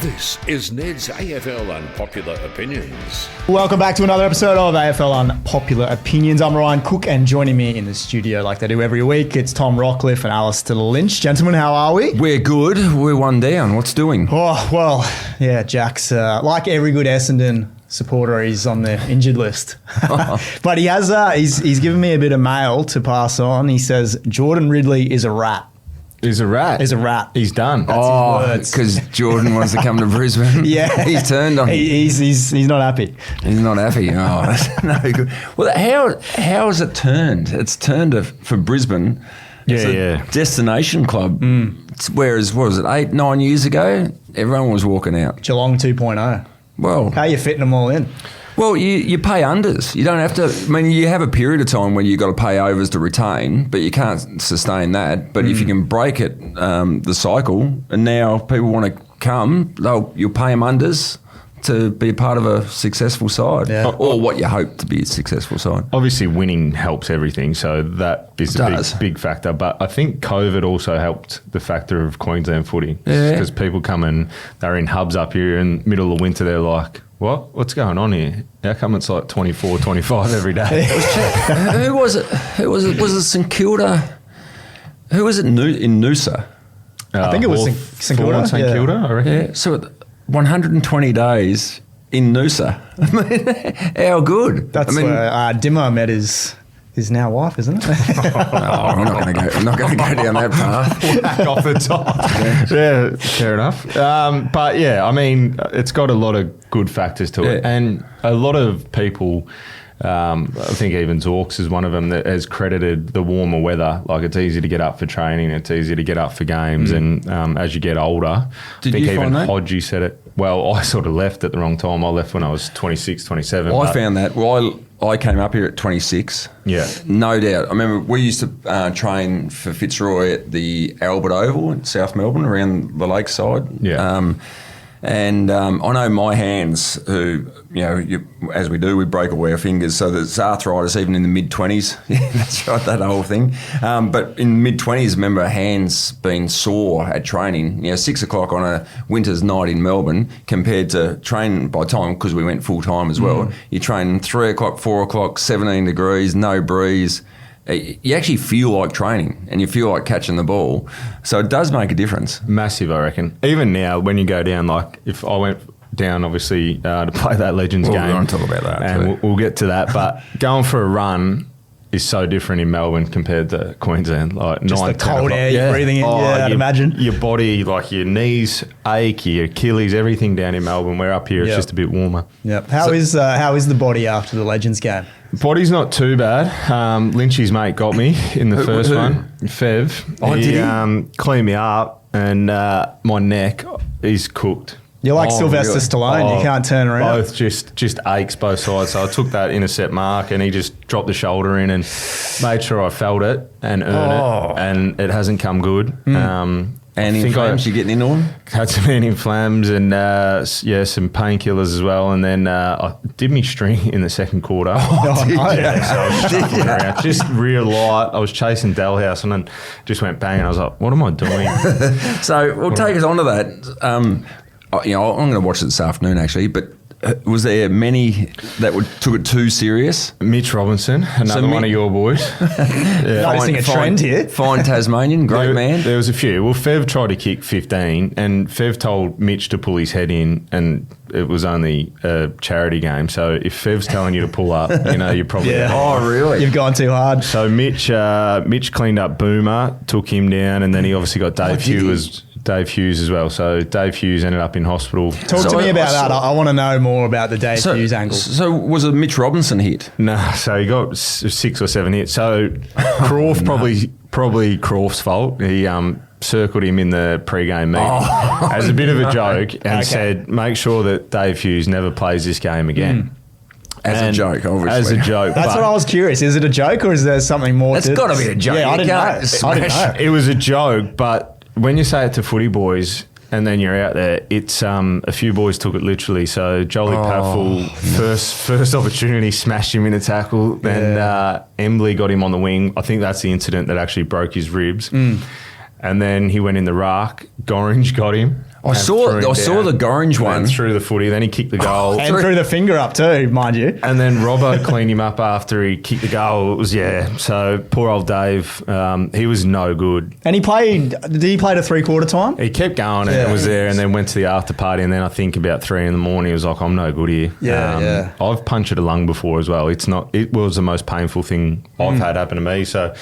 This is Ned's AFL Unpopular Opinions. Welcome back to another episode of AFL Unpopular Opinions. I'm Ryan Cook, and joining me in the studio like they do every week, it's Tom Rockcliffe and Alistair Lynch. Gentlemen, how are we? We're good. We're one down. What's doing? Oh, well, yeah, Jack's like every good Essendon supporter, he's on the injured list. But he has he's given me a bit of mail to pass on. He says Jordan Ridley is a rat. He's a rat. He's a rat. He's done. That's because Jordan wants to come to Brisbane. Yeah. He's turned on him. He's not happy. He's not happy. Oh, that's no good. Well, how has it turned? It's turned for Brisbane. It's a destination club. Whereas, what was it, 8-9 years ago? Everyone was walking out. Geelong 2.0. Well, how are you fitting them all in? Well, you pay unders. You don't have to. I mean, you have a period of time when you've got to pay overs to retain, but you can't sustain that. But if you can break it, the cycle, and now people want to come, you'll pay them unders to be a part of a successful side, or what you hope to be a successful side. Obviously, winning helps everything, so that is a big factor. But I think COVID also helped the factor of Queensland footy, because people come and they're in hubs up here in the middle of winter. They're like, What's going on here? How come it's like 24, 25 every day? Who was it? Was it St Kilda? Who was it in Noosa? I think it was St Kilda. St Kilda, I reckon. Yeah, so 120 days in Noosa. I mean, how good? That's where Dimmo met his now wife, isn't it? I'm not going to go down that path. Back off the top. Yeah, fair enough. But yeah, I mean, it's got a lot of good factors to it, and a lot of people. I think even Zorks is one of them that has credited the warmer weather. Like, it's easy to get up for training, it's easy to get up for games, and as you get older, Did I think you even find that? Hodgie said it. Well, I sort of left at the wrong time. I left when I was 26, 27. I found that. Well, I came up here at 26. Yeah. No doubt. I remember we used to train for Fitzroy at the Albert Oval in South Melbourne around the lakeside. Yeah. And I know my hands, who, as we do, we break away our fingers. So there's arthritis even in the mid-20s. Yeah, that's right, that whole thing. But in mid-20s, remember hands being sore at training. 6 o'clock on a winter's night in Melbourne compared to training by time, because we went full-time as well. You train 3 o'clock, 4 o'clock, 17 degrees, no breeze. You actually feel like training and you feel like catching the ball. So it does make a difference. Massive, I reckon. Even now, when you go down, like if I went down, obviously, to play that Legends game. We're going to talk about that. And we'll get to that. But going for a run is so different in Melbourne compared to Queensland. Like just 9, the cold air you're breathing in. I'd imagine. Your body, like your knees ache, your Achilles, everything down in Melbourne. We're up here, it's just a bit warmer. Yep. How is the body after the Legends game? Body's not too bad. Lynchy's mate got me in the first one. Fev. Oh, did he? Cleaned me up, and my neck is cooked. You're like Sylvester really? Stallone. You can't turn around. Both just aches both sides. So I took that intercept mark, and he just dropped the shoulder in and made sure I felt it and earned it, and it hasn't come good. Anti-inflams, you getting into them? Had some anti-inflams and some painkillers as well, and then I did me string in the second quarter. So I was just around, just real light. I was chasing Dalhouse and then just went bang, and I was like, "What am I doing?" So we'll take us on to that. I'm going to watch it this afternoon actually, but was there many that took it too serious? Mitch Robinson, another one of your boys. Noticing a trend here. Fine Tasmanian, great man. There was a few. Well, Fev tried to kick 15, and Fev told Mitch to pull his head in, and it was only a charity game. So if Fev's telling you to pull up, you're probably Oh, really? You've gone too hard. So Mitch cleaned up Boomer, took him down, and then he obviously got Dave Hughes as well. So Dave Hughes ended up in hospital. Talk to me about that. I want to know more about the Dave Hughes angle. So was it Mitch Robinson hit? Nah, so he got 6 or 7 hits. So Croft, probably Croft's fault. He circled him in the pre-game meeting as a bit of a joke and said, make sure that Dave Hughes never plays this game again. As a joke, obviously. As a joke. That's what I was curious. Is it a joke or is there something more to it? It's got to be a joke. Yeah, I didn't know. It was a joke, but when you say it to footy boys and then you're out there, it's a few boys took it literally. So Jolie Paffel, first opportunity, smashed him in a tackle. Then Embley got him on the wing. I think that's the incident that actually broke his ribs. And then he went in the ruck. Gorringe got him. I saw the Gorringe one. Threw the footy, then he kicked the goal. And threw the finger up too, mind you. And then Robbo cleaned him up after he kicked the goal. It was, so poor old Dave, he was no good. And did he play to 3/4 time? He kept going and was there, and then went to the after party, and then I think about 3 a.m, he was like, I'm no good here. I've punctured a lung before as well. It was the most painful thing I've had happen to me. So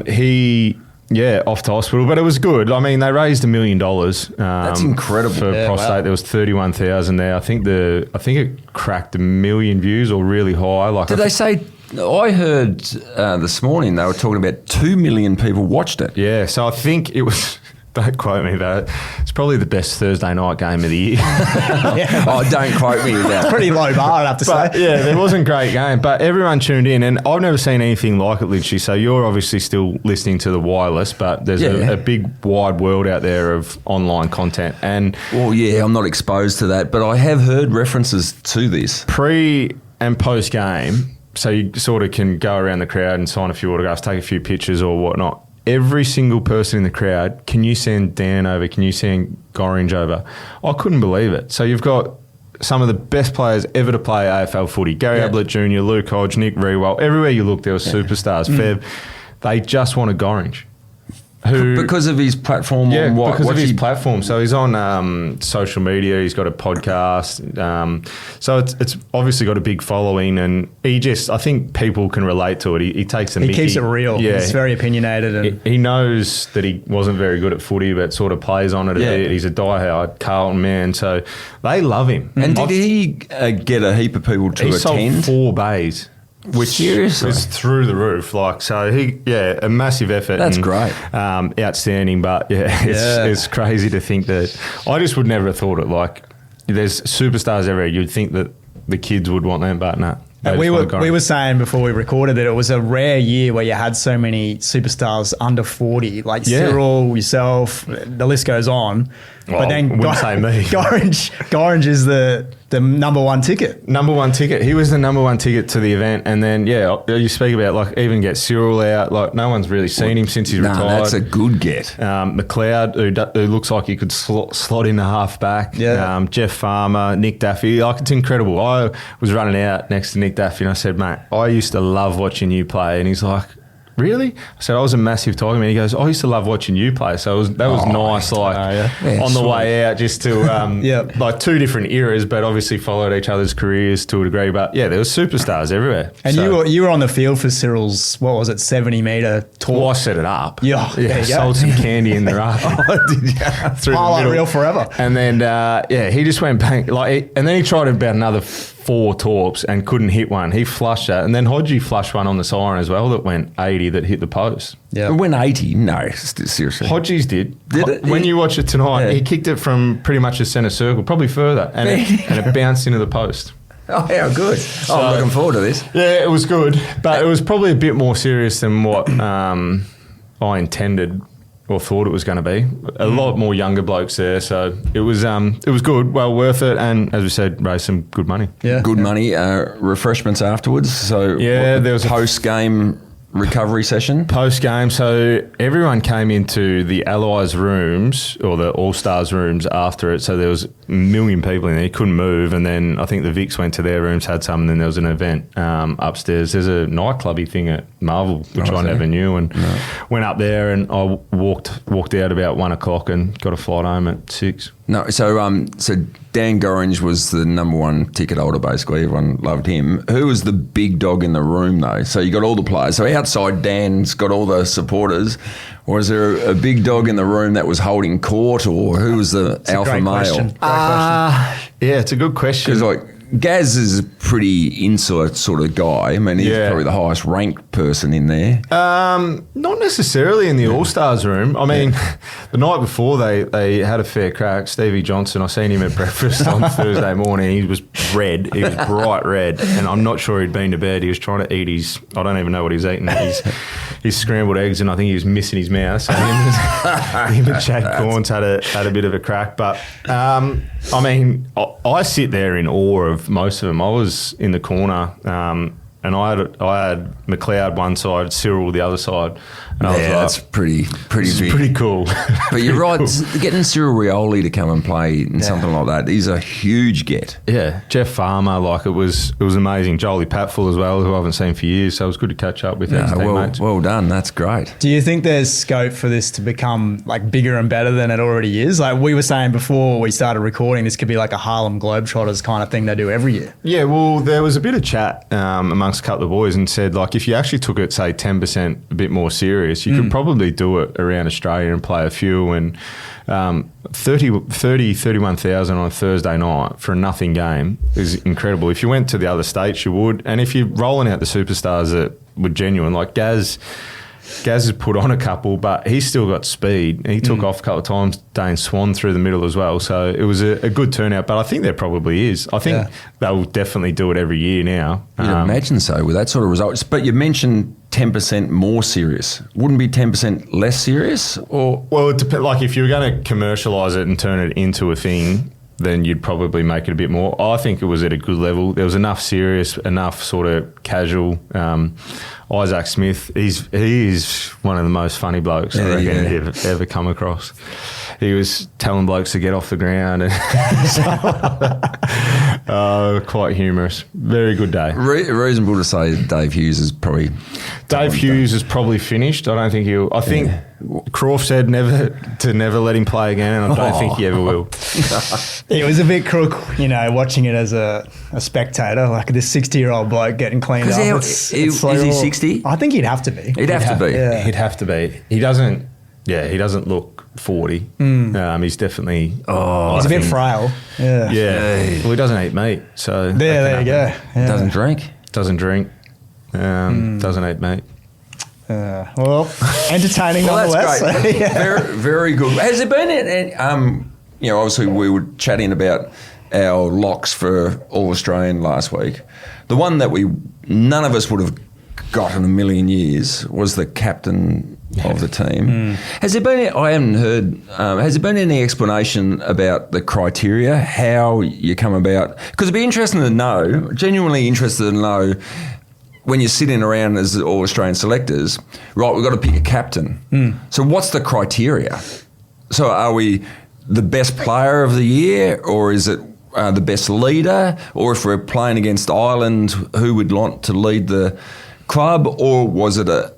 he... Yeah, off to hospital, but it was good. I mean, they raised $1 million. That's incredible For prostate. Wow. There was 31,000 there. I think it cracked 1 million views or really high. Did they say? I heard this morning they were talking about 2 million people watched it. Yeah, so I think it was. Don't quote me, but it's probably the best Thursday night game of the year. Oh, don't quote me with that. It's pretty low bar, I'd have to say. Yeah, there wasn't a great game, but everyone tuned in, and I've never seen anything like it, Lynchy. So you're obviously still listening to the wireless, but there's a big, wide world out there of online content. And I'm not exposed to that, but I have heard references to this. Pre and post game, so you sort of can go around the crowd and sign a few autographs, take a few pictures or whatnot. Every single person in the crowd, can you send Dan over? Can you send Gorringe over? I couldn't believe it. So you've got some of the best players ever to play AFL footy. Gary Ablett Jr., Luke Hodge, Nick Rewell. Everywhere you look, there were superstars. Feb. They just wanted Gorringe. Because of his platform? Because of his platform. So he's on social media. He's got a podcast. So it's obviously got a big following, and I think people can relate to it. He takes the mickey. He keeps it real. Yeah. He's very opinionated. And he knows that he wasn't very good at footy, but sort of plays on it a bit. He's a diehard Carlton man, so they love him. And did he get a heap of people to attend? He sold 4 bays. Which Seriously? was through the roof. A massive effort. That's great. Outstanding, but it's crazy to think that. I just would never have thought it. There's superstars everywhere. You'd think that the kids would want them, but no. We were saying before we recorded that it was a rare year where you had so many superstars under 40, like Cyril, yourself, the list goes on. Well, but then wouldn't say me. Gorringe is the number one ticket. Number one ticket. He was the number one ticket to the event. And then, you speak about, even get Cyril out. No one's really seen him since he's retired. That's a good get. McLeod, who looks like he could slot in the half back. Yeah. Jeff Farmer, Nick Daffy. It's incredible. I was running out next to Nick Daffy and I said, mate, I used to love watching you play. And he's like, really? I said, I was a massive Tiger man. He goes, I used to love watching you play. So that was nice, on the way out, just to, 2 different eras, but obviously followed each other's careers to a degree. But there was superstars everywhere. And you were on the field for Cyril's, 70-metre tour? Well, I set it up. Yeah, sold some candy in the raft. Highlight reel forever. And then, he just went bang. And then he tried about another 4 torps and couldn't hit one. He flushed that. And then Hodgie flushed one on the siren as well that went 80 that hit the post. Yeah. It went 80? No, seriously. Hodgie's did. Did it? When you watch it tonight, he kicked it from pretty much the centre circle, probably further, and it bounced into the post. Oh, how good. I'm looking forward to this. Yeah, it was good. But it was probably a bit more serious than what I intended or thought it was going to be. A lot more younger blokes there, so it was good, well worth it, and as we said, raised some good money. Yeah, good money. Refreshments afterwards. So there was a post-game recovery session. Post-game, so everyone came into the Allies rooms or the All-Stars rooms after it, so there was 1 million people in there. You couldn't move, and then I think the Vics went to their rooms, had some, and then there was an event upstairs. There's a nightclubby thing at Marvel, which I never knew, and went up there, and I walked out about 1 o'clock and got a flight home at 6. No, so Dan Gorringe was the number one ticket holder, basically. Everyone loved him. Who was the big dog in the room, though? So you got all the players. So outside, Dan's got all the supporters. Or is there a big dog in the room that was holding court, or who was the alpha male? Yeah, it's a good question. Because Gaz is a pretty insular sort of guy. I mean, he's probably the highest ranked person in there. Not necessarily in the All-Stars room. I mean, the night before they had a fair crack. Stevie Johnson, I seen him at breakfast on Thursday morning. He was red. He was bright red. And I'm not sure he'd been to bed. He was trying to eat I don't even know what he's eating. His scrambled eggs, and I think he was missing his mouth. So him and Chad Corns had a bit of a crack. But, I mean, I sit there in awe of most of them. I was in the corner, and and I had McLeod one side, Cyril the other side. And I was like, that's pretty big. pretty cool. But you're right, getting Cyril Rioli to come and play in something like that is a huge get. Yeah, Jeff Farmer, like it was amazing. Jolie Patfull as well, who I haven't seen for years, so it was good to catch up with his teammates. Well done, that's great. Do you think there's scope for this to become like bigger and better than it already is? Like we were saying before we started recording, this could be like a Harlem Globetrotters kind of thing they do every year. Yeah, well, there was a bit of chat amongst a couple of boys and said, like, if you actually took it, say, 10% a bit more serious, you could probably do it around Australia and play a few. And 31,000 on a Thursday night for a nothing game is incredible. If you went to the other states, you would. And if you're rolling out the superstars that were genuine, like Gaz has put on a couple, but he's still got speed. He took off a couple of times, Dane Swan through the middle as well. So it was a good turnout, but I think there probably is. I think they'll definitely do it every year now. You'd imagine so with that sort of results. But you mentioned 10% more serious. Wouldn't be 10% less serious? Or well, it depends. Like if you were going to commercialise it and turn it into a thing, then you'd probably make it a bit more. I think it was at a good level. There was enough serious, enough sort of casual. Isaac Smith, he is one of the most funny blokes I reckon you've ever come across. He was telling blokes to get off the ground and quite humorous. Very good day. Reasonable to say Dave Hughes is probably... Dave Hughes is probably finished. I don't think he'll... I think Croft said never let him play again, and I don't think he ever will. It was a bit crook, watching it as a spectator, like this 60-year-old bloke getting cleaned up. Is he 60? I think he'd have to be. He'd have to be. Yeah. He'd have to be. He doesn't look 40. He's definitely... he's a bit frail. Yeah. Yeah. Well, he doesn't eat meat, so... There you go. Yeah. Doesn't drink. Doesn't eat meat. Well, entertaining nonetheless. That's great. Very, very good. Has there been, obviously we were chatting about our locks for All-Australian last week. The one that none of us would have got in a million years was the captain of the team. Has there been, I haven't heard, has there been any explanation about the criteria, how you come about? Because it'd be interesting to know, genuinely interested to know, when you're sitting around as All-Australian selectors, right, we've got to pick a captain. So what's the criteria? So are we the best player of the year, or is it the best leader? Or if we're playing against Ireland, who would want to lead the club? Or was it I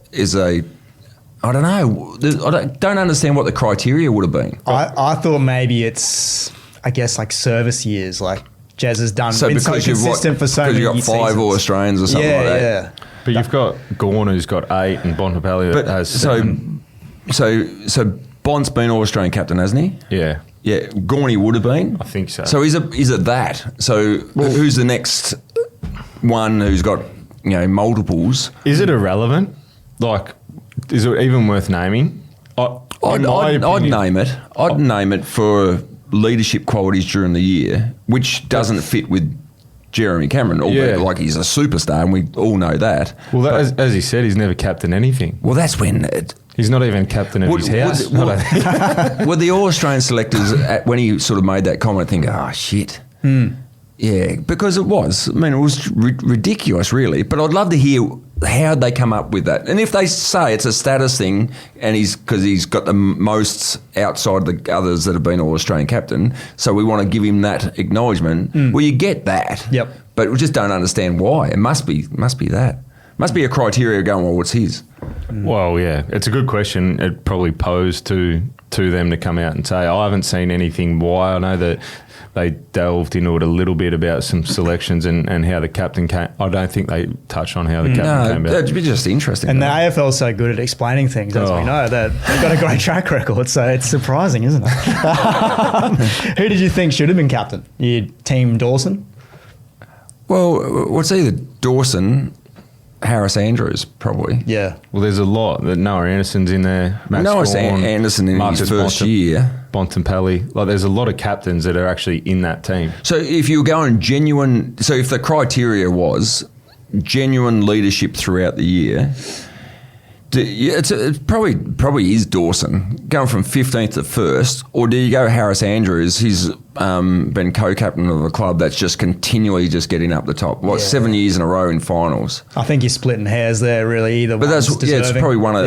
don't know. I don't understand what the criteria would have been. I thought maybe it's, I guess, like service years, like Jez has done. So been so consistent for so many years. Because you've got 5 All-Australians or something like that. Yeah. But you've got Gorn, who's got 8, and Bontempelli that has 7. So Bond's been All-Australian captain, hasn't he? Yeah. Yeah, Gorney would have been. I think so. So is it that? So who's the next one who's got multiples? Is it irrelevant? Like, is it even worth naming? I'd name it. I'd name it for leadership qualities during the year, which doesn't fit with Jeremy Cameron, albeit like he's a superstar, and we all know that. Well, as he said, he's never captained anything. Well, that's when... He's not even captain of his house. Were the All-Australian selectors, when he sort of made that comment, think, shit. Yeah, because it was. I mean, it was ridiculous, really. But I'd love to hear how they come up with that. And if they say it's a status thing, and because he's got the most outside the others that have been All-Australian captain, so we want to give him that acknowledgement. Well, you get that. Yep. But we just don't understand why. It must be that. Must be a criteria going, well, what's his? Well, yeah, it's a good question. It probably posed to them to come out and say, I haven't seen anything why. I know that they delved into it a little bit about some selections and how the captain came. I don't think they touched on how the captain came about. That'd be just interesting. And the AFL is so good at explaining things, as we know, that they've got a great track record, so it's surprising, isn't it? Who did you think should have been captain? Your team Dawson? Well, what's either Dawson... Harris Andrews, probably. Yeah. Well, there's a lot. Noah Anderson's in there. Noah Anderson in his first year. Bontempelli. Like, there's a lot of captains that are actually in that team. So if you're going genuine... So if the criteria was genuine leadership throughout the year, It's probably is Dawson going from 15th to 1st, or do you go Harris Andrews? He's been co-captain of a club that's just continually just getting up the top. 7 years in a row in finals? I think you're splitting hairs there, really. But it's probably one of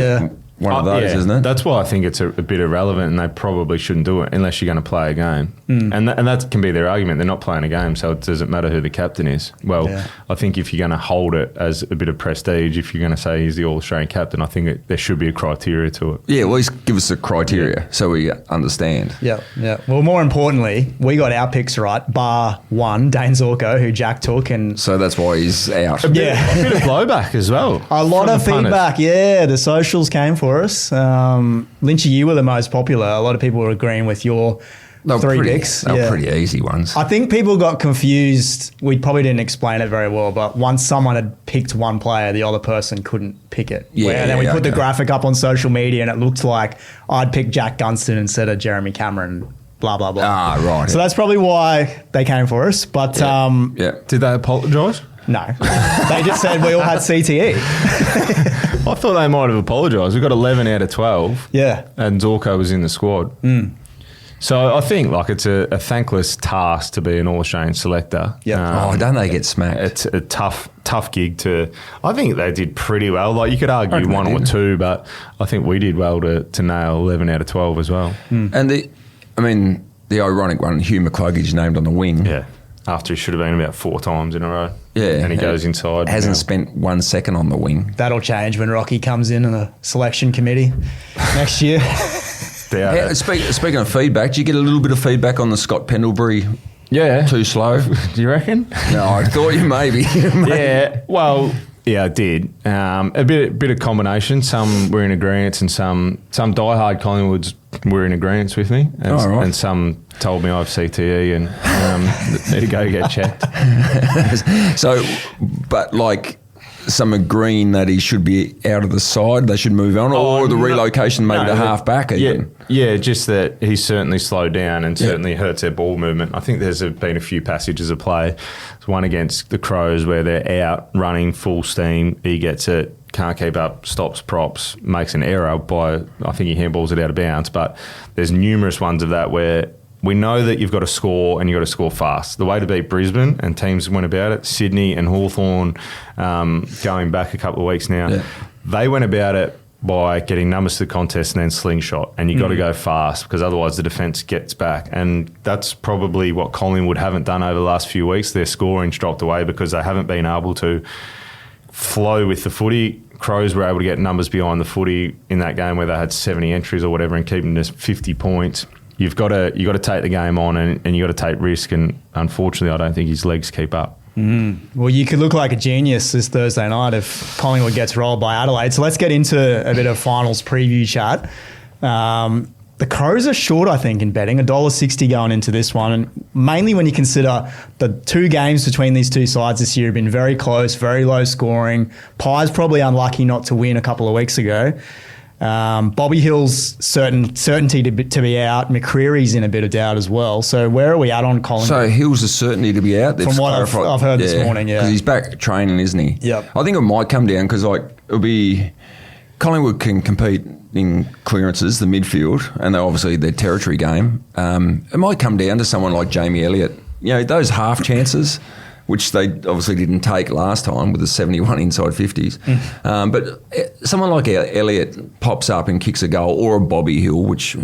those, isn't it? That's why I think it's a bit irrelevant, and they probably shouldn't do it unless you're going to play a game. And that can be their argument. They're not playing a game, so it doesn't matter who the captain is. Well, I think if you're going to hold it as a bit of prestige, if you're going to say he's the All-Australian captain, I think there should be a criteria to it. Yeah, well, least give us a criteria so we understand. Yeah. Well, more importantly, we got our picks right, bar one, Dane Zorko, who Jack took. And so that's why he's out. A bit of blowback as well. A lot of feedback, the socials came for us. Lynchy, you were the most popular. A lot of people were agreeing with your three picks. They were pretty easy ones. I think people got confused. We probably didn't explain it very well, but once someone had picked one player, the other person couldn't pick it. And then we put the graphic up on social media, and it looked like I'd picked Jack Gunston instead of Jeremy Cameron. Blah blah blah. Ah, right. So that's probably why they came for us. But did they apologise? No, they just said we all had CTE. I thought they might have apologised. We got 11 out of 12. Yeah, and Zorko was in the squad. So I think it's a thankless task to be an All-Australian selector. Yeah. Don't they get smacked? It's a tough gig to. I think they did pretty well. Like you could argue one or two, but I think we did well to nail 11 out of 12 as well. And the ironic one, Hugh McCluggage named on the wing. Yeah. After he should have been about 4 times in a row. Yeah. And he goes inside. Hasn't spent 1 second on the wing. That'll change when Rocky comes in the selection committee next year. Speaking of feedback, do you get a little bit of feedback on the Scott Pendlebury? Yeah. Too slow? Do you reckon? No, I thought you maybe. Yeah. Well, yeah, I did. A bit of combination. Some were in agreement, and some diehard Collingwoods were in agreement with me, and some told me I have CTE and need to go get checked. So, but some agreeing that he should be out of the side, they should move on, or the relocation maybe to half back even. Yeah, just that he's certainly slowed down and certainly hurts their ball movement. I think there's been a few passages of play. There's one against the Crows where they're out running full steam. He gets it, can't keep up, stops props, makes an error I think he handballs it out of bounds. But there's numerous ones of that where we know that you've got to score and you've got to score fast. The way to beat Brisbane, and teams went about it, Sydney and Hawthorn, going back a couple of weeks now, they went about it by getting numbers to the contest and then slingshot. And you've got to go fast because otherwise the defence gets back. And that's probably what Collingwood haven't done over the last few weeks. Their scoring's dropped away because they haven't been able to flow with the footy. Crows were able to get numbers behind the footy in that game where they had 70 entries or whatever and keeping us 50 points. You've got to take the game on and you've got to take risk. And unfortunately, I don't think his legs keep up. Well, you could look like a genius this Thursday night if Collingwood gets rolled by Adelaide. So let's get into a bit of finals preview chat. The Crows are short, I think, in betting, $1.60 going into this one. And mainly when you consider the 2 games between these two sides this year have been very close, very low scoring. Pies probably unlucky not to win a couple of weeks ago. Bobby Hill's certainty to be out. McCreary's in a bit of doubt as well. So where are we at on Collingwood? So Hill's a certainty to be out. From what I've heard this morning, because he's back training, isn't he? Yep. I think it might come down because it'll be Collingwood can compete in clearances, the midfield, and obviously their territory game. It might come down to someone like Jamie Elliott. Those half chances, which they obviously didn't take last time with the 71 inside 50s. But someone like Elliott pops up and kicks a goal, or a Bobby Hill, which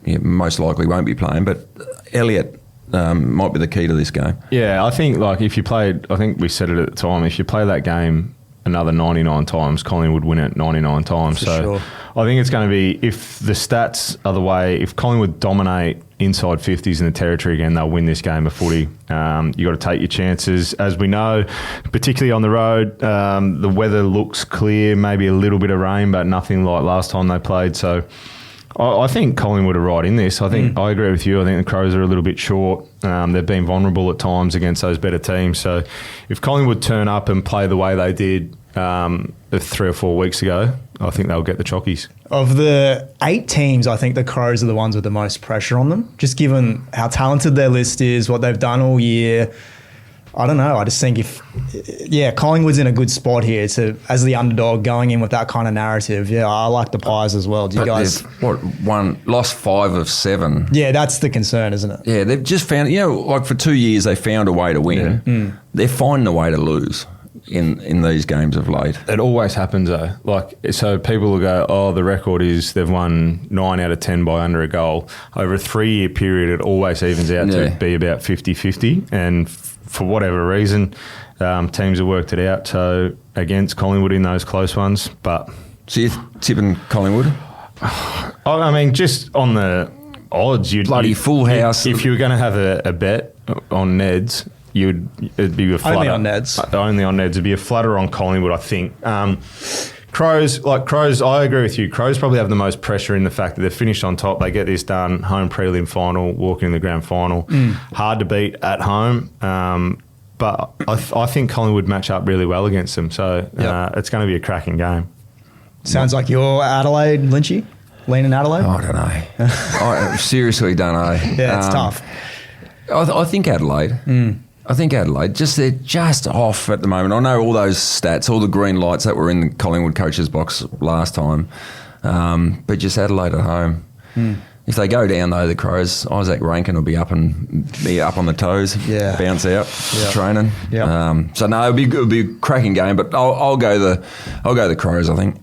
most likely won't be playing, but Elliott might be the key to this game. Yeah, I think if you played, I think we said it at the time, if you play that game another 99 times, Collingwood would win it 99 times. For sure. I think it's going to be, if the stats are the way, if Collingwood dominate inside 50s in the territory again, they'll win this game of footy. You've got to take your chances. As we know, particularly on the road, the weather looks clear, maybe a little bit of rain, but nothing like last time they played. So I think Collingwood are right in this. I think I agree with you. I think the Crows are a little bit short. They've been vulnerable at times against those better teams. So if Collingwood turn up and play the way they did 3 or 4 weeks ago, I think they'll get the chockies. Of the 8 teams, I think the Crows are the ones with the most pressure on them, just given how talented their list is, what they've done all year. I don't know. I just think Collingwood's in a good spot here as the underdog going in with that kind of narrative. Yeah, I like the Pies as well. Do you guys? Lost 5 of 7. Yeah, that's the concern, isn't it? Yeah, they've just found, like for 2 years they found a way to win. Yeah. They're finding a way to lose in these games of late. It always happens though. So people will go, oh, the record is they've won 9 out of 10 by under a goal. Over a 3-year period, it always evens out to be about 50-50. And for whatever reason, teams have worked it out. So against Collingwood in those close ones. But So you're tipping Collingwood? I mean, just on the odds, Bloody full house. If you were going to have a bet on Neds, it'd be a flutter. Only on Neds. Only on Neds. It'd be a flutter on Collingwood, I think. Crows, I agree with you. Crows probably have the most pressure in the fact that they've finished on top. They get this done, home prelim final, walking in the grand final. Hard to beat at home. But I think Collingwood match up really well against them. So it's going to be a cracking game. Sounds like you're Adelaide, Lynchy? Leaning Adelaide? I don't know. I seriously don't know. Yeah, it's tough. I think Adelaide. I think Adelaide. They're just off at the moment. I know all those stats, all the green lights that were in the Collingwood coach's box last time, but just Adelaide at home. If they go down though, the Crows, Isaac Rankin will be up on the toes, bounce out, training. So no, it'll be a cracking game. But I'll go the Crows. I think.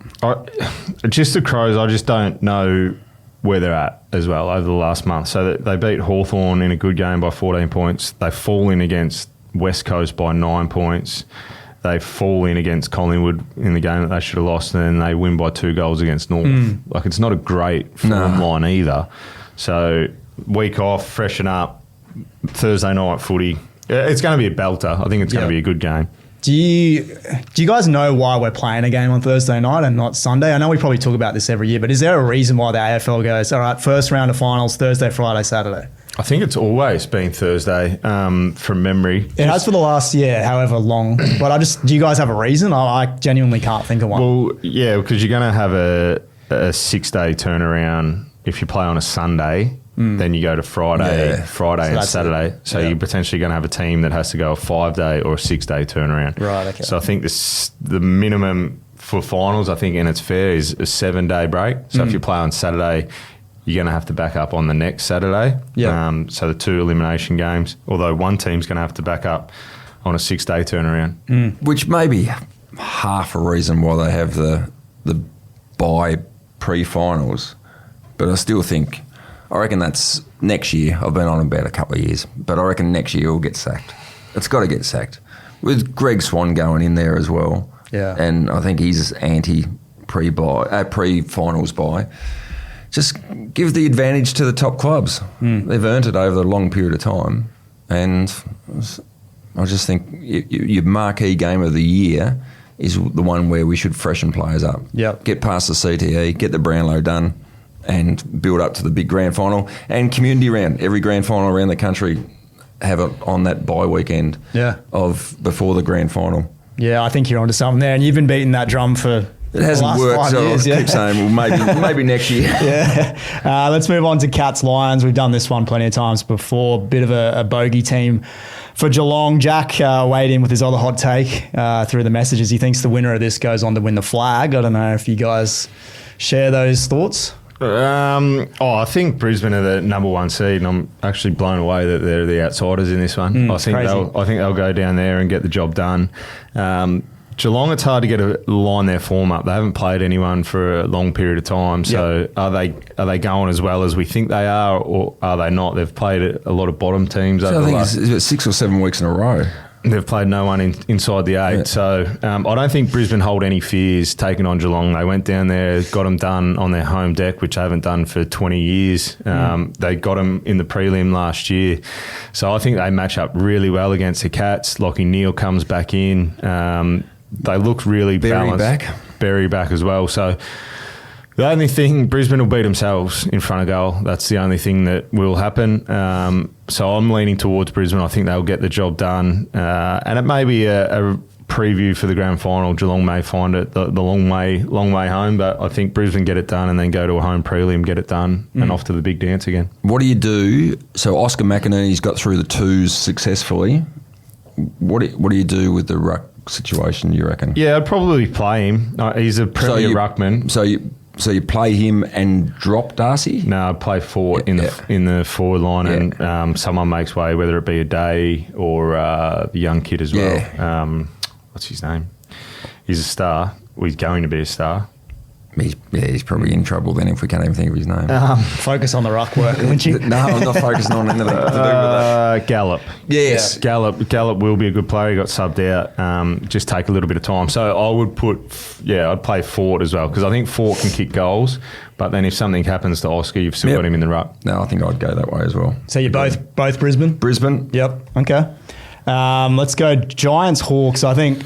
Just the Crows. I just don't know where they're at as well over the last month. So they beat Hawthorn in a good game by 14 points. They fall in against West Coast by 9 points. They fall in against Collingwood in the game that they should have lost, and then they win by 2 goals against North. It's not a great form line either. So week off, freshen up, Thursday night footy. It's going to be a belter. I think it's going to be a good game. Do you guys know why we're playing a game on Thursday night and not Sunday? I know we probably talk about this every year, but is there a reason why the AFL goes, all right, first round of finals, Thursday, Friday, Saturday? I think it's always been Thursday from memory. It has for the last year, however long. But do you guys have a reason? I genuinely can't think of one. Well, yeah, because you're going to have a 6-day turnaround if you play on a Sunday. Then you go to Friday and Saturday. So you're potentially going to have a team that has to go a 5-day or a 6-day turnaround. Right, okay. So I think the minimum for finals, I think, and it's fair, is a 7-day break. So if you play on Saturday, you're going to have to back up on the next Saturday. So the 2 elimination games, although one team's going to have to back up on a 6-day turnaround. Which may be half a reason why they have the bye pre-finals. But I still think... I reckon that's next year. I've been on about a couple of years, but I reckon next year we'll get sacked. It's got to get sacked. With Greg Swan going in there as well. Yeah. And I think he's pre-finals bye. Just give the advantage to the top clubs. They've earned it over a long period of time. And I just think your marquee game of the year is the one where we should freshen players up. Yep. Get past the CTE, get the Brownlow done, and build up to the big grand final and community round. Every grand final around the country have it on that bye weekend of before the grand final. Yeah, I think you're onto something there, and you've been beating that drum for it hasn't worked, so years, I keep saying, well, maybe next year. Let's move on to Cats Lions. We've done this one plenty of times before. Bit of a bogey team for Geelong. Jack weighed in with his other hot take through the messages. He thinks the winner of this goes on to win the flag. I don't know if you guys share those thoughts. I think Brisbane are the number 1 seed, and I'm actually blown away that they're the outsiders in this one. I think they'll go down there and get the job done. Geelong, it's hard to get a line their form up. They haven't played anyone for a long period of time. So are they going as well as we think they are, or are they not? They've played a lot of bottom teams over the last... I think it's 6 or 7 weeks in a row. They've played no one inside the 8. So I don't think Brisbane hold any fears taking on Geelong. They went down there, got them done on their home deck, which they haven't done for 20 years. They got them in the prelim last year. So I think they match up really well against the Cats. Lachie Neale comes back in. They look really balanced. Berry back as well. So the only thing, Brisbane will beat themselves in front of goal. That's the only thing that will happen. So I'm leaning towards Brisbane. I think they'll get the job done. And it may be a preview for the grand final. Geelong may find it the long way home, but I think Brisbane get it done and then go to a home prelim, get it done, and off to the big dance again. What do you do? So Oscar McInerney's got through the 2s successfully. what do you do with the ruck situation, you reckon? Yeah, I'd probably play him. He's a premier ruckman. So you play him and drop Darcy? No, I'd play forward in the forward line, and someone makes way, whether it be a Day or the young kid as well. Yeah. What's his name? He's a star. Well, he's going to be a star. He's probably in trouble then if we can't even think of his name. Focus on the ruck work, Lynchy. No, I'm not focusing on anything to do with that. Gallop. Yes. Gallop will be a good player. He got subbed out. Just take a little bit of time. So I would I'd play Fort as well, because I think Fort can kick goals, but then if something happens to Oscar, you've still got him in the ruck. No, I think I'd go that way as well. So you're both Brisbane? Brisbane. Yep. Okay. Let's go Giants Hawks. I think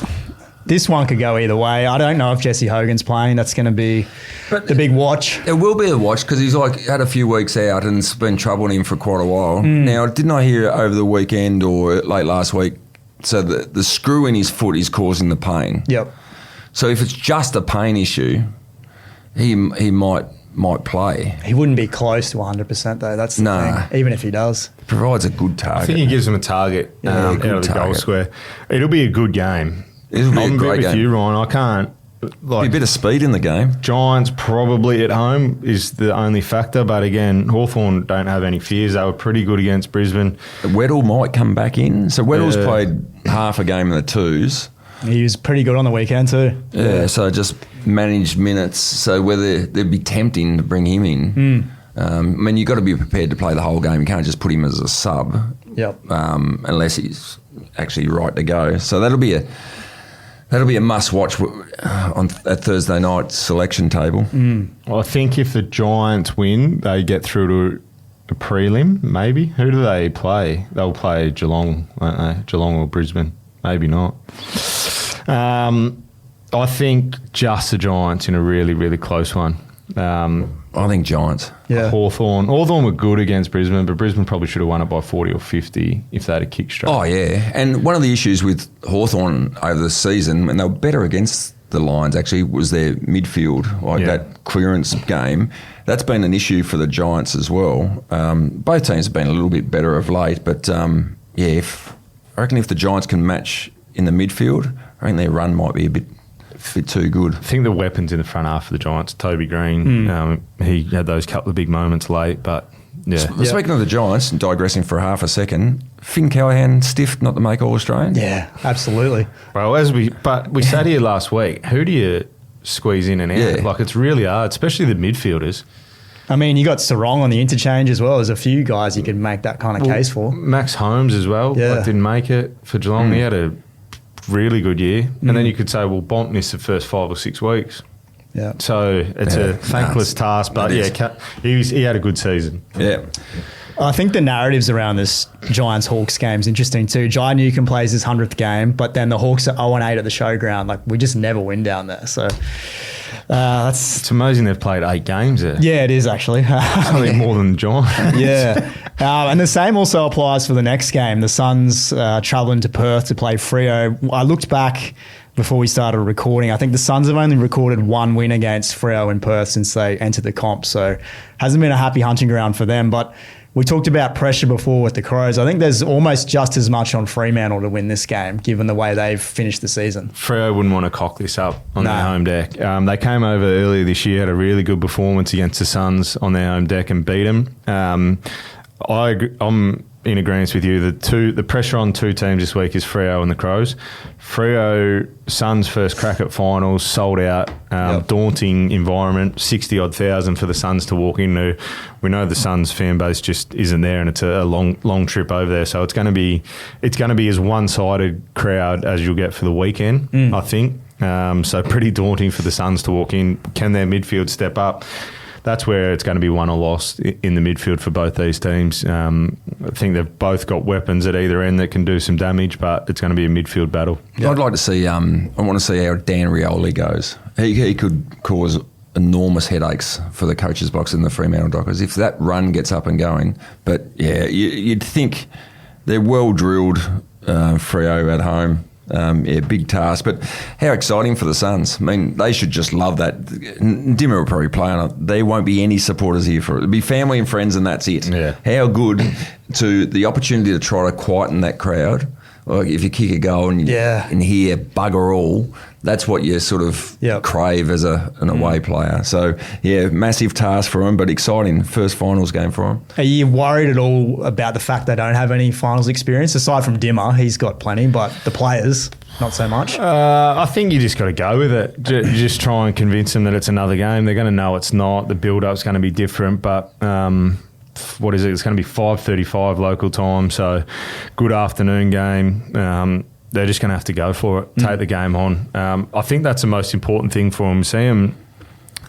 this one could go either way. I don't know if Jesse Hogan's playing. That's going to be the big watch. It will be a watch because he's had a few weeks out and it's been troubling him for quite a while. Now, didn't I hear over the weekend or late last week, so the screw in his foot is causing the pain. Yep. So if it's just a pain issue, he might play. He wouldn't be close to 100% though. That's the thing. Even if he does. Provides a good target. I think he gives him a target out of the goal square. It'll be a good game. It'll be a great game. With you, Ryan. I can't. Be a bit of speed in the game. Giants probably at home is the only factor, but again, Hawthorn don't have any fears. They were pretty good against Brisbane. Weddle might come back in. So Weddle's played half a game in the twos. He was pretty good on the weekend too. Yeah, so just managed minutes. So whether they'd be tempting to bring him in. I mean, you've got to be prepared to play the whole game. You can't just put him as a sub. Yep. Unless he's actually right to go. So that'll be a must-watch at Thursday night selection table. Well, I think if the Giants win, they get through to a prelim, maybe. Who do they play? They'll play Geelong, won't they? Geelong or Brisbane. Maybe not. I think just the Giants in a really, really close one. I think Giants. Yeah. Hawthorn were good against Brisbane, but Brisbane probably should have won it by 40 or 50 if they had a kick straight. Oh, yeah. And one of the issues with Hawthorn over the season, and they were better against the Lions actually, was their midfield, that clearance game. That's been an issue for the Giants as well. Both teams have been a little bit better of late, but I reckon if the Giants can match in the midfield, I think their run might be a bit too good. I think the weapons in the front half of the Giants, Toby Green, he had those couple of big moments late, but Speaking of the Giants, digressing for half a second, Finn Callahan stiffed not to make All-Australian? Yeah, absolutely. Well, we sat here last week, who do you squeeze in and out? Yeah. Like, it's really hard, especially the midfielders. I mean, you got Sarong on the interchange as well. There's a few guys you could make that kind of case for. Max Holmes as well, didn't make it for Geelong. He had a really good year. And then you could say, well, Bont missed the first 5 or 6 weeks. Yeah. So it's a thankless task, but he had a good season. Yeah. I think the narratives around this Giants-Hawks game is interesting too. Jai Newcomb plays his 100th game, but then the Hawks are 0-8 at the showground. Like, we just never win down there. So it's amazing they've played 8 games there. Yeah, it is actually. Something more than the Giants. Yeah. And the same also applies for the next game. The Suns travelling to Perth to play Freo. I looked back before we started recording. I think the Suns have only recorded 1 win against Freo in Perth since they entered the comp. So hasn't been a happy hunting ground for them. But we talked about pressure before with the Crows. I think there's almost just as much on Fremantle to win this game, given the way they've finished the season. Freo wouldn't want to cock this up on their home deck. They came over earlier this year, had a really good performance against the Suns on their home deck and beat them. I'm in agreement with you. The pressure on 2 teams this week is Freo and the Crows. Freo, Suns' first crack at finals, sold out, daunting environment, 60-odd thousand for the Suns to walk into. We know the Suns fan base just isn't there, and it's a long trip over there. So it's going to be as one-sided crowd as you'll get for the weekend, I think. So pretty daunting for the Suns to walk in. Can their midfield step up? That's where it's going to be won or lost in the midfield for both these teams. I think they've both got weapons at either end that can do some damage, but it's going to be a midfield battle. Yeah. I'd like to see. I want to see how Dan Rioli goes. He could cause enormous headaches for the coach's box in the Fremantle Dockers if that run gets up and going. But yeah, you'd think they're well drilled. Freo at home. Big task, but how exciting for the Suns. I mean, they should just love that. Dimmer will probably play on it. There won't be any supporters here for it. It'll be family and friends and that's it. Yeah. How good to the opportunity to try to quieten that crowd Like if you kick a goal and and hear bugger all, that's what you sort of crave as an away player. So, yeah, massive task for him, but exciting. First finals game for him. Are you worried at all about the fact they don't have any finals experience? Aside from Dimmer, he's got plenty, but the players, not so much. I think you just got to go with it. Just try and convince them that it's another game. They're going to know it's not. The build-up's going to be different, but... what is it? It's going to be 5:35 local time, so good afternoon game. They're just going to have to go for it, take the game on. I think that's the most important thing for them. See them,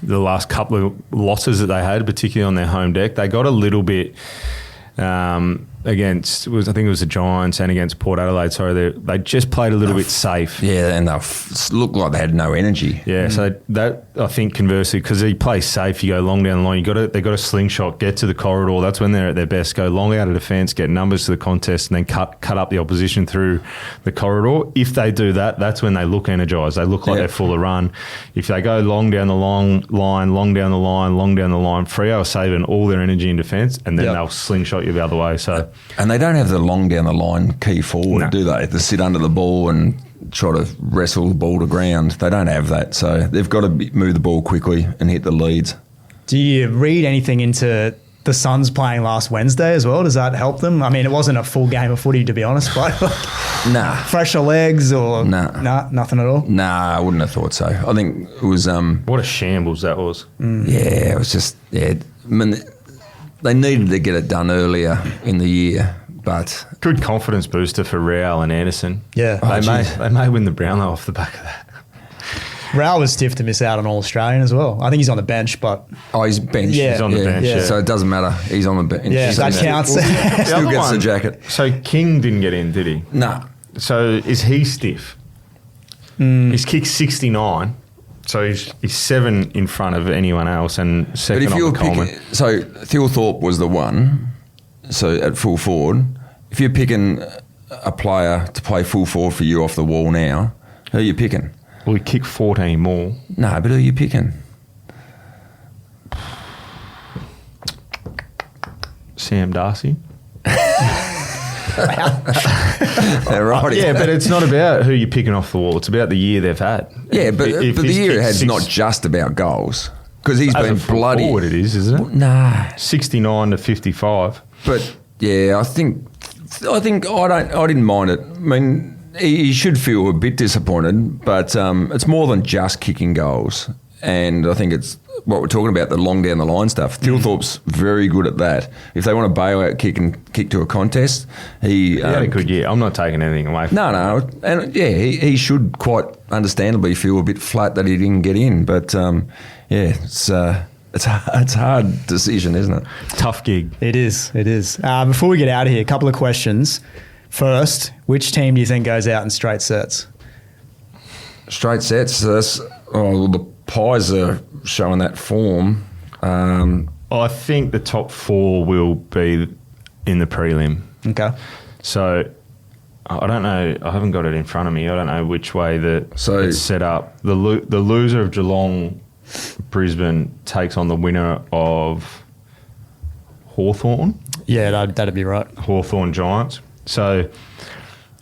the last couple of losses that they had, particularly on their home deck, they got a little bit against, I think it was the Giants and against Port Adelaide. Sorry, they just played a little bit safe. Yeah, and they looked like they had no energy. Yeah, so that I think conversely, because he plays safe, you go long down the line. They got a slingshot, get to the corridor. That's when they're at their best. Go long out of defence, get numbers to the contest, and then cut up the opposition through the corridor. If they do that, that's when they look energised. They look like they're full of run. If they go long down the long line, Freo are saving all their energy in defence, and then they'll slingshot you the other way. So. And they don't have the long down the line key forward, do they? To sit under the ball and try to wrestle the ball to ground. They don't have that. So they've got to move the ball quickly and hit the leads. Do you read anything into the Suns playing last Wednesday as well? Does that help them? I mean, it wasn't a full game of footy, to be honest, but fresher legs or nothing at all? Nah, I wouldn't have thought so. I think it was... what a shambles that was. Yeah, it was just... I mean, they needed to get it done earlier in the year, but... Good confidence booster for Real and Anderson. Yeah. They may win the Brownlow off the back of that. Real was stiff to miss out on All-Australian as well. I think he's on the bench, but... Oh, he's benched. Yeah. He's on the bench, yeah. So it doesn't matter. He's on the bench. Yeah, that counts. Still gets the jacket. So King didn't get in, did he? No. So is he stiff? He's kicked 69. So he's 7 in front of anyone else and second on the Coleman. So Thilthorpe was the one, so at full forward. If you're picking a player to play full forward for you off the wall now, who are you picking? Well, he kicked 14 more. No, but who are you picking? Sam Darcy. Right. Yeah, but it's not about who you're picking off the wall. It's about the year they've had. Yeah, but the year ahead's not just about goals because he's been bloody. Forward it is, isn't it? Nah, 69 to 55. But yeah, I didn't mind it. I mean, he should feel a bit disappointed, but it's more than just kicking goals. And I think it's what we're talking about, the long down the line stuff. Thilthorpe's very good at that. If they want to bail out kick to a contest, he had a good year. I'm not taking anything away from him. No. And yeah, he should quite understandably feel a bit flat that he didn't get in. But it's a hard decision, isn't it? Tough gig. It is. Before we get out of here, a couple of questions. First, which team do you think goes out in straight sets? Straight sets. The Pies are showing that form. I think the top 4 will be in the prelim. Okay. So I don't know. I haven't got it in front of me. I don't know which way it's set up. The loser of Geelong Brisbane takes on the winner of Hawthorn. Yeah, that'd be right. Hawthorn Giants. So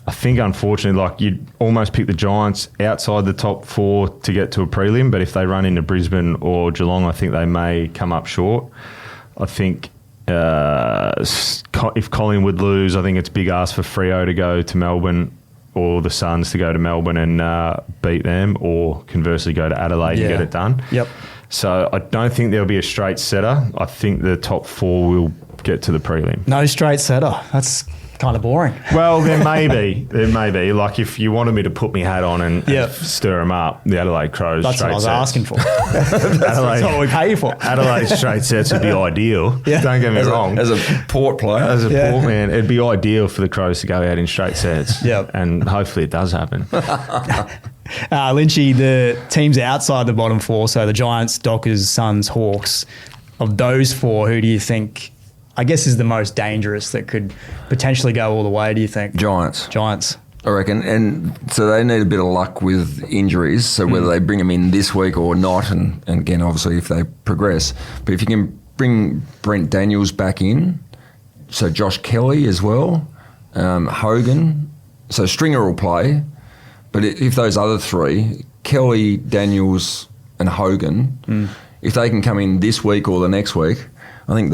I think, unfortunately, you'd almost pick the Giants outside the top 4 to get to a prelim, but if they run into Brisbane or Geelong, I think they may come up short. I think if Collingwood lose, I think it's big ask for Freo to go to Melbourne or the Suns to go to Melbourne and beat them, or conversely go to Adelaide and get it done. Yep. So I don't think there'll be a straight setter. I think the top 4 will get to the prelim. No straight setter. That's kind of boring. Well, there may be. Like, if you wanted me to put my hat on and stir them up, the Adelaide Crows That's straight what I was sets. asking for. That's what we pay you for. Adelaide straight sets would be ideal. Yeah. Don't get me wrong. As a Port player. As a Port man, it'd be ideal for the Crows to go out in straight sets. Yep. And hopefully it does happen. Lynchy, the teams outside the bottom 4, so the Giants, Dockers, Suns, Hawks, of those 4, who do you think, I guess, is the most dangerous that could potentially go all the way, do you think? Giants, I reckon. And so they need a bit of luck with injuries, so whether they bring them in this week or not, and again, obviously, if they progress. But if you can bring Brent Daniels back in, so Josh Kelly as well, Hogan, So Stringer will play, but if those other three, Kelly, Daniels, and Hogan, if they can come in this week or the next week, I think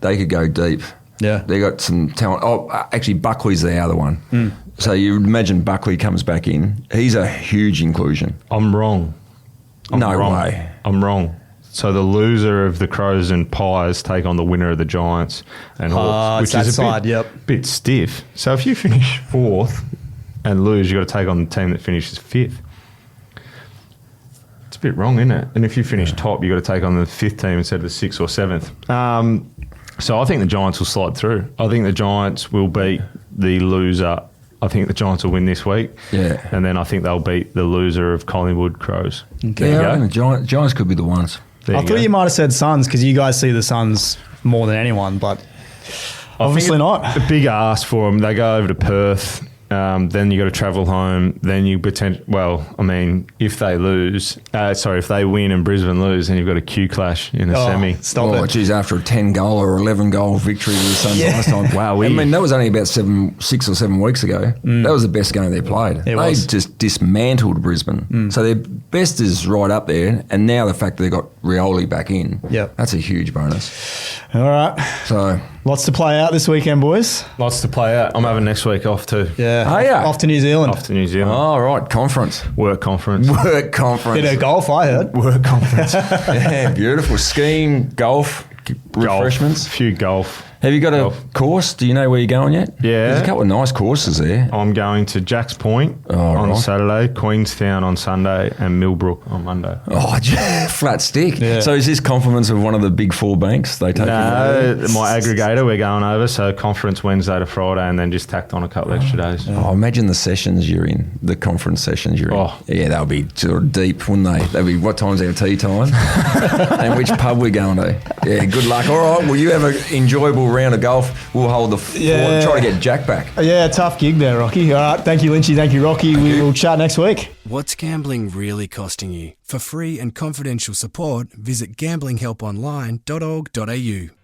they could go deep. Yeah. They got some talent. Oh, actually, Buckley's the other one. So you imagine Buckley comes back in. He's a huge inclusion. I'm wrong. No way. I'm wrong. So the loser of the Crows and Pies take on the winner of the Giants and Hawks, which is a bit stiff. So if you finish 4th and lose, you've got to take on the team that finishes 5th. It's a bit wrong, isn't it? And if you finish top, you've got to take on the 5th team instead of the 6th or 7th. So I think the Giants will slide through. I think the Giants will beat the loser. I think the Giants will win this week. Yeah. And then I think they'll beat the loser of Collingwood Crows. Okay. Yeah, I think the Giants could be the ones. I thought you might have said Suns because you guys see the Suns more than anyone, but obviously not. A big ask for them. They go over to Perth. Then you got to travel home. Then you if they lose, if they win and Brisbane lose, then you've got a Q clash in a semi. Stop it. Geez, after a 10-goal or 11-goal victory with the Suns last time. Wow. That was only about 6 or 7 weeks ago. That was the best game they played. They just dismantled Brisbane. So their best is right up there. And now the fact that they got Rioli back in, that's a huge bonus. All right. So lots to play out this weekend, boys. Lots to play out. I'm having next week off too. Yeah. Oh, yeah. Off to New Zealand. Off to New Zealand. Oh, right. Conference. Work conference. Work conference. Bit of golf, I heard. Work conference. Yeah, beautiful. Skiing, golf, refreshments. A few golf. Have you got a course? Do you know where you're going yet? Yeah. There's a couple of nice courses there. I'm going to Jack's Point on Saturday, Queenstown on Sunday, and Millbrook on Monday. Oh, flat stick. Yeah. So is this compliments of one of the big 4 banks they take? No, my aggregator, we're going over. So conference Wednesday to Friday, and then just tacked on a couple extra days. Oh, imagine the sessions you're in, the conference sessions you're in. Oh. Yeah, they'll be sort of deep, wouldn't they? They'll be, what time's our tea time? And which pub we're going to. Yeah, good luck. All right, well, you have an enjoyable round of golf. We'll hold the fort and try to get Jack back. Yeah, tough gig there, Rocky. All right, thank you, Lynchy. Thank you, Rocky. We will chat next week. What's gambling really costing you? For free and confidential support, visit gamblinghelponline.org.au.